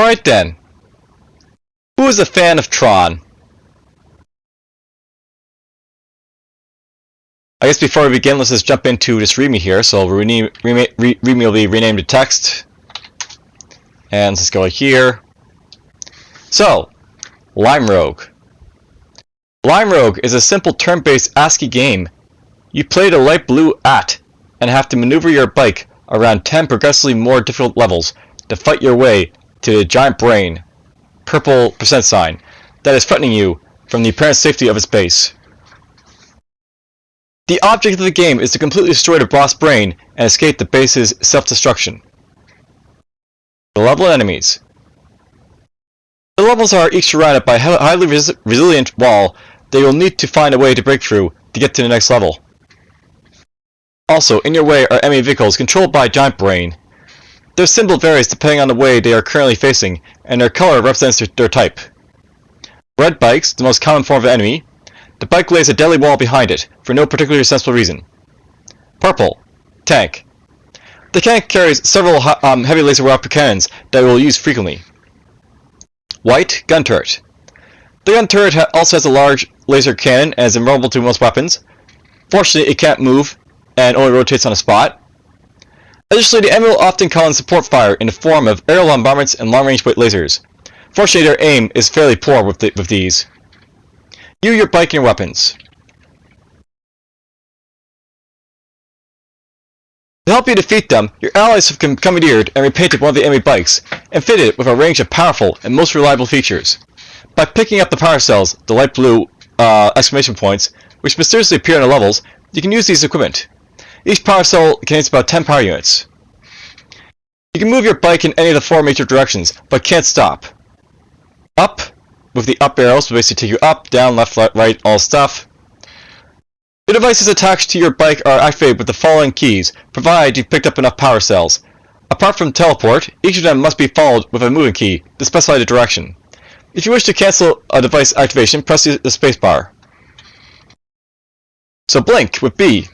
Alright then. Who is a fan of Tron? I guess before we begin, let's just jump into this README here. So README will be renamed to text. And let's go here. So, Linerogue. Linerogue is a simple turn-based ASCII game. You play the light blue at and have to maneuver your bike around 10 progressively more difficult levels to fight your way to the giant brain, purple %, that is threatening you from the apparent safety of its base. The object of the game is to completely destroy the boss brain and escape the base's self-destruction. The level and enemies. The levels are each surrounded by a highly resilient wall that you'll need to find a way to break through to get to the next level. Also, in your way are enemy vehicles controlled by a giant brain. Their symbol varies depending on the way they are currently facing, and their color represents their type. Red bikes, the most common form of enemy. The bike lays a deadly wall behind it, for no particularly sensible reason. Purple, tank. The tank carries several heavy laser weapon cannons that it will use frequently. White, gun turret. The gun turret also has a large laser cannon and is invulnerable to most weapons. Fortunately, it can't move and only rotates on a spot. Additionally, the enemy will often call in support fire in the form of aerial bombardments and long-range lasers. Fortunately, their aim is fairly poor with these. You, your bike, and your weapons. To help you defeat them, your allies have commandeered and repainted one of the enemy bikes, and fitted it with a range of powerful and most reliable features. By picking up the power cells, the light blue exclamation points, which mysteriously appear in the levels, you can use these equipment. Each power cell contains about 10 power units. You can move your bike in any of the 4 major directions, but can't stop. Up, with the up arrows, will basically take you up, down, left, right, all stuff. The devices attached to your bike are activated with the following keys, provided you've picked up enough power cells. Apart from teleport, each of them must be followed with a moving key to specify the direction. If you wish to cancel a device activation, press the spacebar. So blink with B.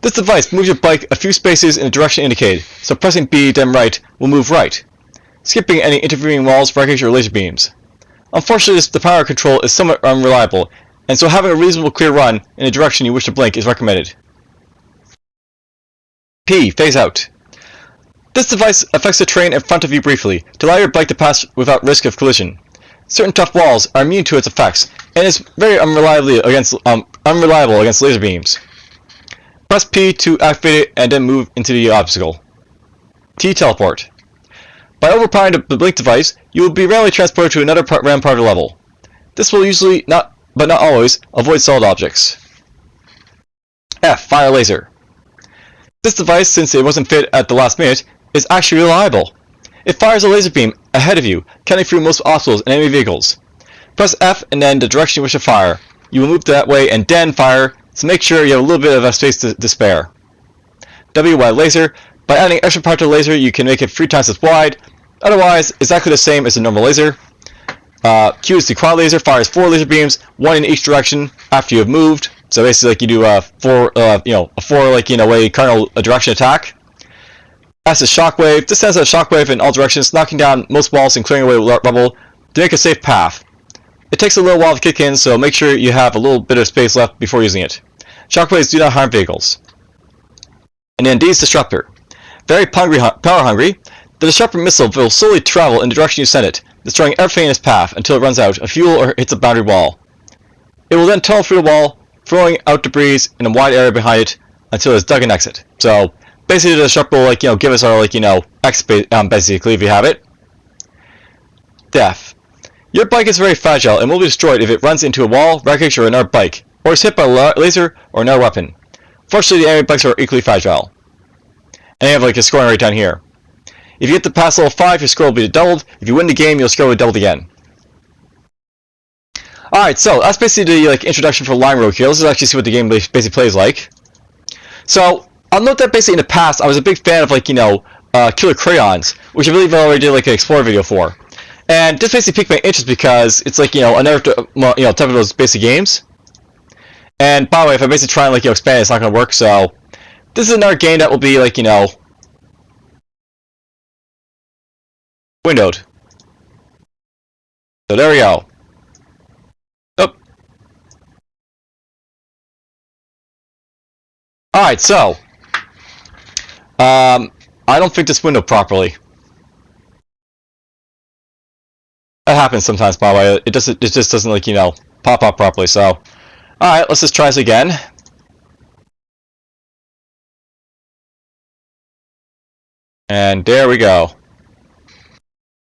This device moves your bike a few spaces in the direction indicated, so pressing B then right will move right, skipping any intervening walls, wreckage, or laser beams. Unfortunately, the power control is somewhat unreliable, and so having a reasonable clear run in the direction you wish to blink is recommended. P. Phase out. This device affects the terrain in front of you briefly, to allow your bike to pass without risk of collision. Certain tough walls are immune to its effects, and is very unreliable against laser beams. Press P to activate it and then move into the obstacle. T. Teleport. By overpowering the blink device, you will be randomly transported to another random part of the level. This will usually, but not always, avoid solid objects. F. Fire laser. This device, since it wasn't fit at the last minute, is actually reliable. It fires a laser beam ahead of you, cutting through most obstacles and enemy vehicles. Press F and then the direction you wish to fire. You will move that way and then fire, so make sure you have a little bit of space to spare. W. Wide laser. By adding extra power to the laser, you can make it 3 times as wide. Otherwise, exactly the same as a normal laser. Q is the quad laser. Fires 4 laser beams, 1 in each direction after you have moved. So basically, like you do a 4 way cardinal direction attack. S is shockwave. This sends a shockwave in all directions, knocking down most walls and clearing away rubble to make a safe path. It takes a little while to kick in, so make sure you have a little bit of space left before using it. Shockwaves do not harm vehicles. And then D is Disruptor. Very power hungry, the Disruptor missile will slowly travel in the direction you send it, destroying everything in its path until it runs out of fuel or hits a boundary wall. It will then tunnel through the wall, throwing out debris in a wide area behind it until it's dug an exit. So basically, the Disruptor will give us our exit basically if you have it. Death. Your bike is very fragile and will be destroyed if it runs into a wall, wreckage, or another bike, or is hit by a laser or another weapon. Fortunately, the enemy bikes are equally fragile. And you have a scoring right down here. If you get to pass level 5, your score will be doubled. If you win the game, your score will be doubled again. Alright, so that's basically the introduction for Linerogue here. Let's actually see what the game basically plays like. So, I'll note that basically in the past, I was a big fan of Killer Crayons, which I believe I already did an Explorer video for. And this basically piqued my interest because it's another type of those basic games. And by the way, if I basically try and expand it, it's not going to work. So this is another game that will be windowed. So there we go. Oh. Alright, so I don't think this window properly. That happens sometimes, by the way. It just doesn't, like, you know, pop up properly. So, alright, let's just try this again. And there we go.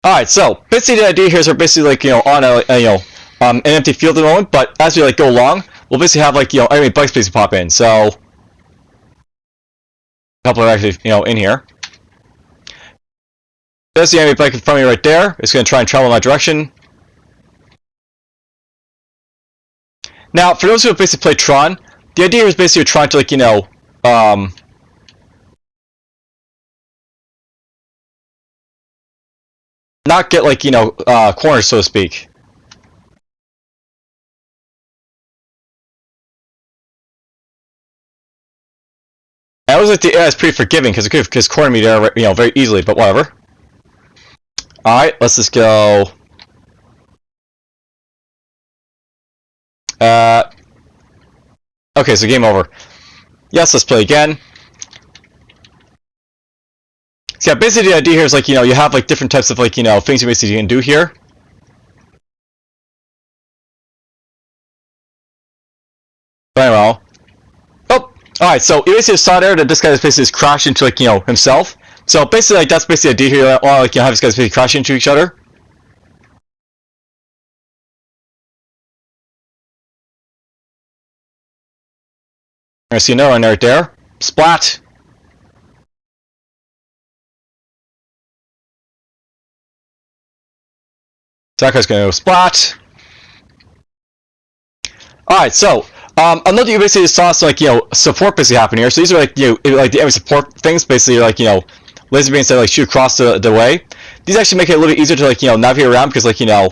Alright, so basically the idea here is we're basically, like, you know, on an empty field at the moment, but as we, like, go along, we'll basically have, like, you know, enemy bikes basically pop in. So a couple are actually, you know, in here. There's the enemy bike in front of me right there. It's going to try and travel in my direction. Now, for those who have basically played Tron, the idea here is basically you're trying to, like, you know, not get, like, you know, corners, so to speak. And it was like the AI is pretty forgiving because it could have just cornered me there, you know, very easily, but whatever. Alright, let's just go. Okay, so game over. Yes, let's play again. So yeah, basically the idea here is, like, you know, you have, like, different types of, like, you know, things you basically can do here. Very well. Oh, alright, so you basically saw there that this guy is basically just crashed into, like, you know, himself. So basically, like, that's basically the idea here, or, like, you know, have these guys basically crash into each other. I see another one right there. Splat! So that guy's gonna go splat! Alright, so, another you basically saw some, like, you know, support basically happening here. So these are, like, you know, like the enemy support things, basically, like, you know, laser beams that, like, shoot across the way. These actually make it a little bit easier to, like, you know, navigate around because, like, you know,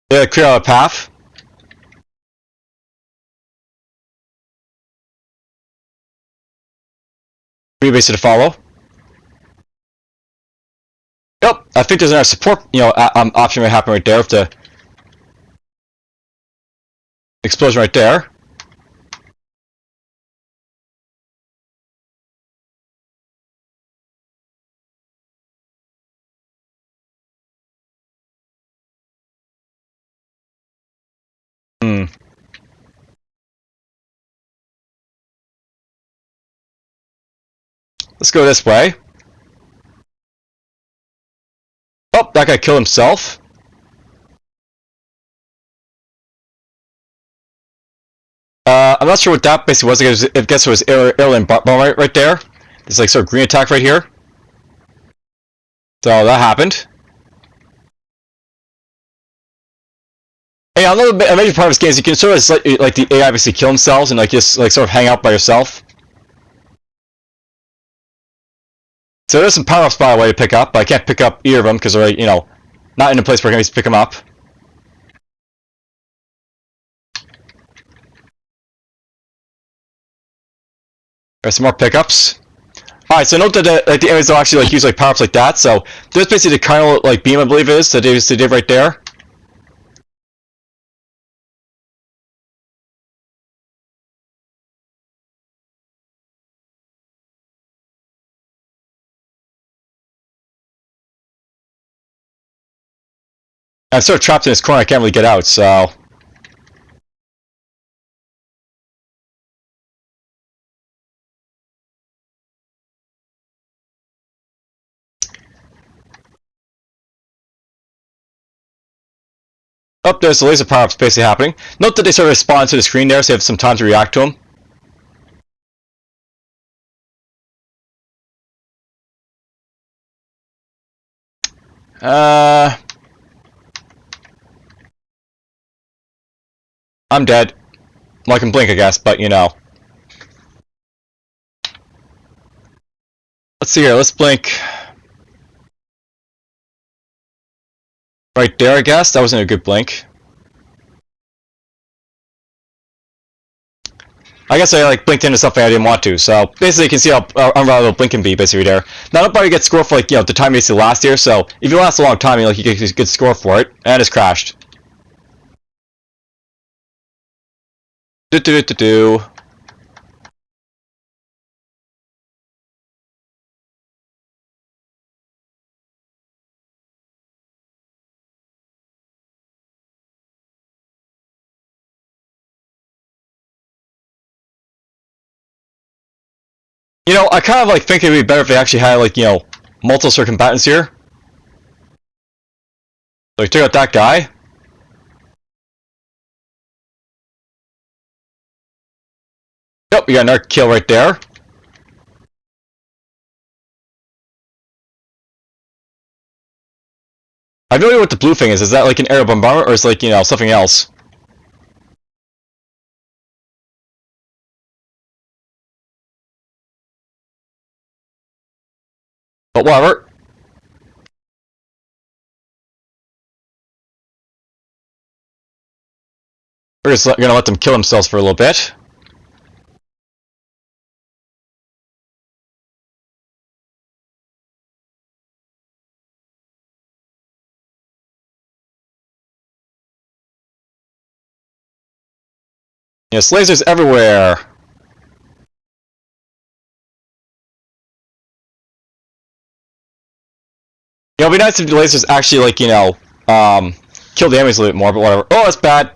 they, like, clear out a path. For you basically to follow. Yep, I think there's another support, you know, option that happen right there with the explosion right there. Let's go this way. Oh, that guy killed himself. I'm not sure what that basically was. I guess it was airline bomb right there. There's, like, sort of green attack right here. So that happened. Hey, another a major part of this game is you can sort of like the AI obviously kill themselves and, like, just, like, sort of hang out by yourself. So there's some power-ups, by the way, to pick up, but I can't pick up either of them because they're, you know, not in a place where I can pick them up. There's some more pickups. Alright, so note that the enemies don't actually, like, use, like, power-ups like that, so there's basically the kernel, like, beam, I believe it is, that they did right there. I'm sort of trapped in this corner, I can't really get out, so... Oh, there's the laser power-ups basically happening. Note that they sort of respond to the screen there, so you have some time to react to them. I'm dead. Well, I can blink, I guess, but, you know. Let's see here, let's blink. Right there, I guess. That wasn't a good blink. I guess I like blinked into something I didn't want to. So basically, you can see how unreliable blink can be basically there. Now nobody gets score for like the time you basically last here. So if you last a long time, you get a good score for it, and it's crashed. Do do do do do. I kind of like think it'd be better if they actually had like multiple circumbatants here. So we took out that guy. Yep, we got another kill right there. I have no idea what the blue thing is. Is that like an aerial bombardment or is it like something else? But whatever. We're just gonna let them kill themselves for a little bit. Yes, lasers everywhere. It'd be nice if the lasers actually like kill the enemies a little bit more, but whatever. Oh, that's bad.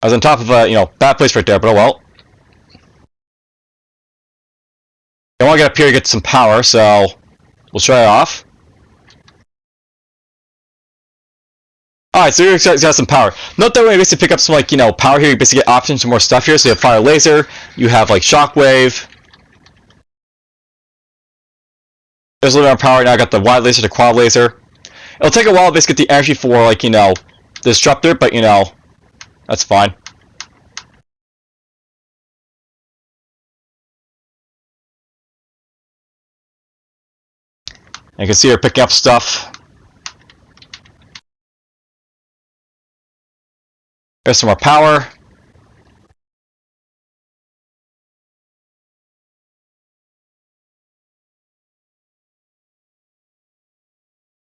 I was on top of a bad place right there, but oh well. I want to get up here to get some power, so we'll try it off. Alright, so you got some power. Note that when you basically pick up some power here, you basically get options for more stuff here. So you have fire laser, you have like shockwave. There's a little more power. Now I got the wide laser to quad laser. It'll take a while to basically get the energy for like the disruptor, but that's fine. And you can see her picking up stuff. There's some more power.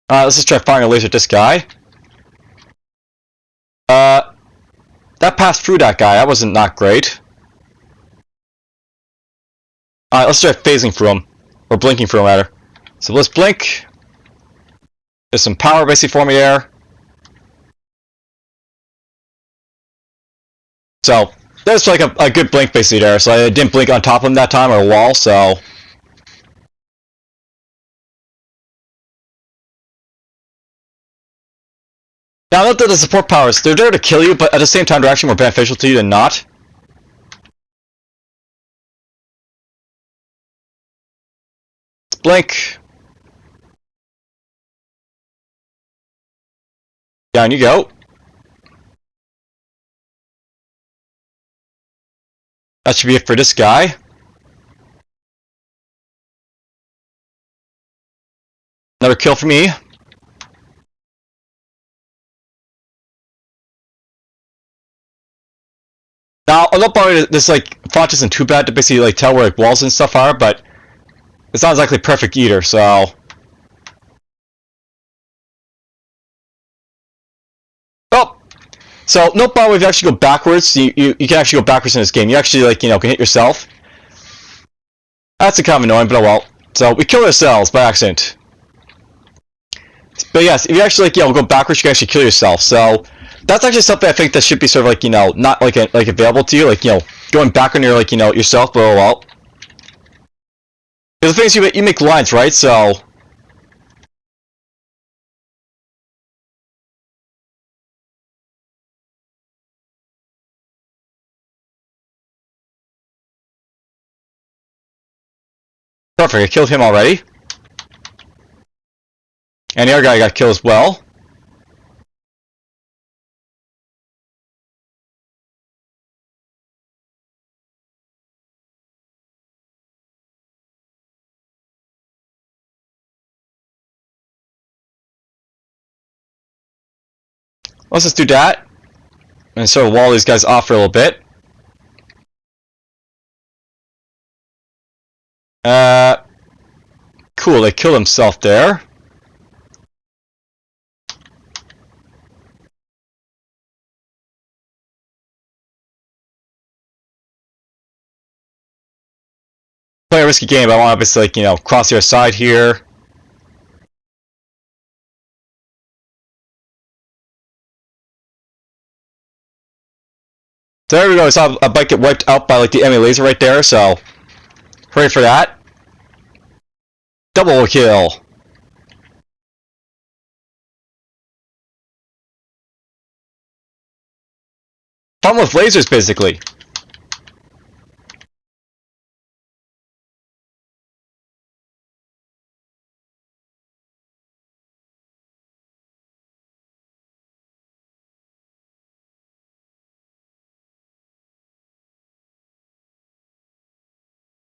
Let's just try firing a laser at this guy. That passed through that guy. That wasn't not great. Alright, let's try phasing through him. Or blinking through him, rather. So let's blink. There's some power basically for me there. So, there's like a good blink basically there. So I didn't blink on top of him that time, or a wall, so... Now, note that the support powers, they're there to kill you, but at the same time, they're actually more beneficial to you than not. Let's blink. Down you go. That should be it for this guy. Another kill for me. Now, on that part, this font isn't too bad to basically tell where walls and stuff are, but it's not exactly perfect either. So, oh, so no problem if you actually go backwards. You can actually go backwards in this game. You actually can hit yourself. That's kind of annoying, but oh well. So we kill ourselves by accident. But yes, if you actually go backwards, you can actually kill yourself. So that's actually something I think that should be sort of not available to you, going back on your yourself, but oh well. Because the thing is, you make lines, right? So perfect. I killed him already, and the other guy got killed as well. Let's just do that. And sort of wall these guys off for a little bit. Cool, they killed himself there. Play a risky game, but I want to obviously, like, you know, cross the other side here. So there we go, I saw a bike get wiped out by like the enemy laser right there, so hurry for that. Double kill. Fun with lasers, basically.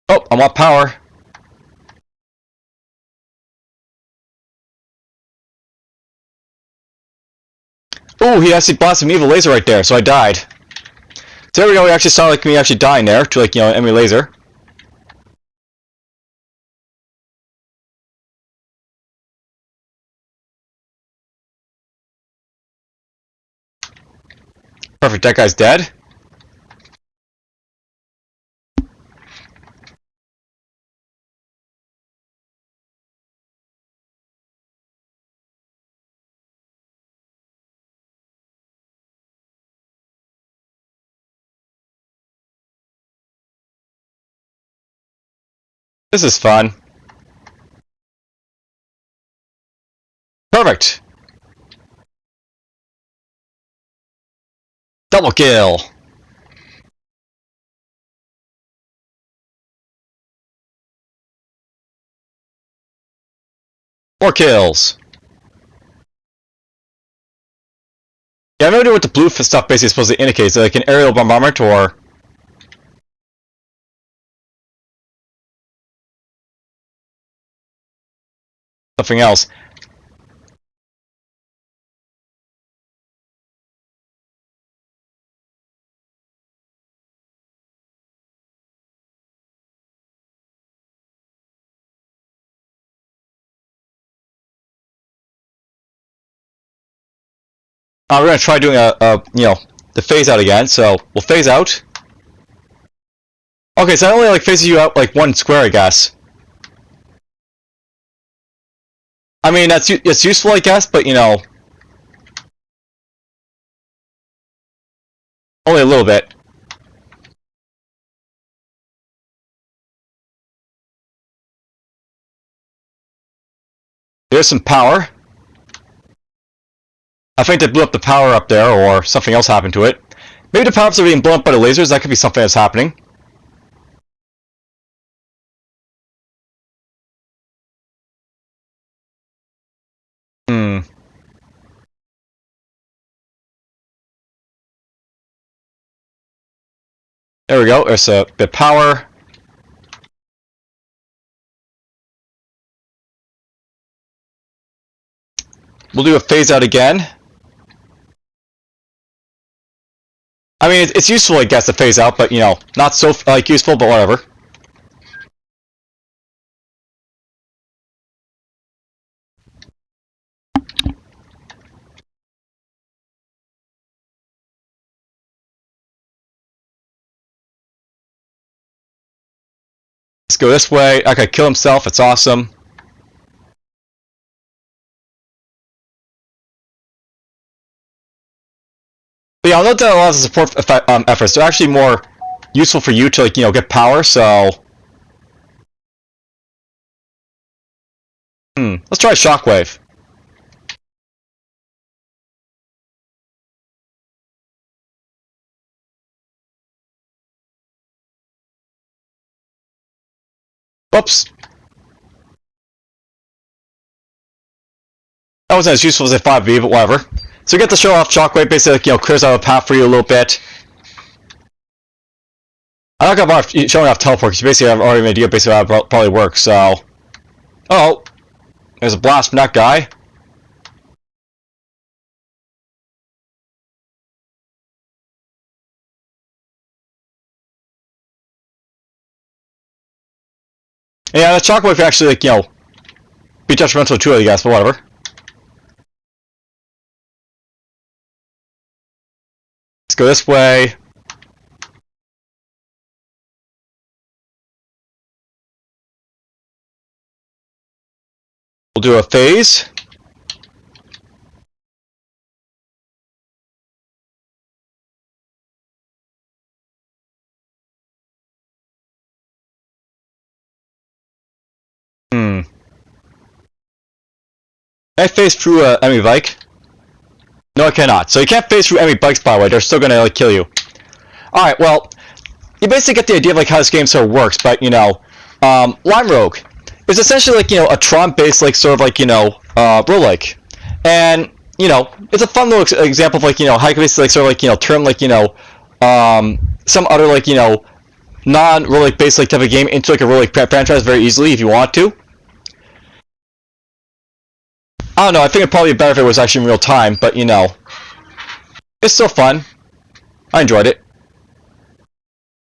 Oh, I want power. Ooh, he actually blasted an evil laser right there, so I died. So there we go, we actually saw like me actually dying there to like, you know, enemy laser. Perfect, that guy's dead. This is fun. Perfect. Double kill. More kills. Yeah, I have no idea what the blue stuff basically is supposed to indicate. So like an aerial bombardment or something else. We're gonna try doing you know, the phase out again. So we'll phase out. Okay, so it only like phases you out like one square, I guess. I mean, it's useful, I guess, but you know, only a little bit. There's some power. I think they blew up the power up there, or something else happened to it. Maybe the power-ups are being blown up by the lasers. That could be something that's happening. Hmm. There we go. There's a bit of power. We'll do a phase out again. I mean, it's useful, I guess, to phase out, but you know, not so like useful, but whatever. Let's go this way. That guy killed himself. It's awesome. But yeah, I'll note that a lot of the support efforts are actually more useful for you to, like, you know, get power. So, let's try shockwave. Whoops. That wasn't as useful as I thought it'd be, but whatever. So we get to show off shockwave. Basically, like, you know, clears out a path for you a little bit. I'm not gonna bother showing off teleport because basically I have already an idea basically how it probably works. So, oh, there's a blast from that guy. Yeah, the shockwave can actually, like, be detrimental to it, I guess, but whatever. Let's go this way. We'll do a phase. Can I phase through enemy bike? No, I cannot. So you can't phase through enemy bikes, by the way. They're still gonna, like, kill you. Alright, well, you basically get the idea of, like, how this game sort of works, but, Linerogue is essentially, like, a Tron-based, like, sort of, like, Roguelike. And, it's a fun little example of, like, how you can basically, like, sort of, like, turn, like, some other, like, non-Roguelike based, like, type of game into, like, a Roguelike franchise very easily if you want to. I don't know, I think it'd probably be better if it was actually in real time, but, it's still fun. I enjoyed it.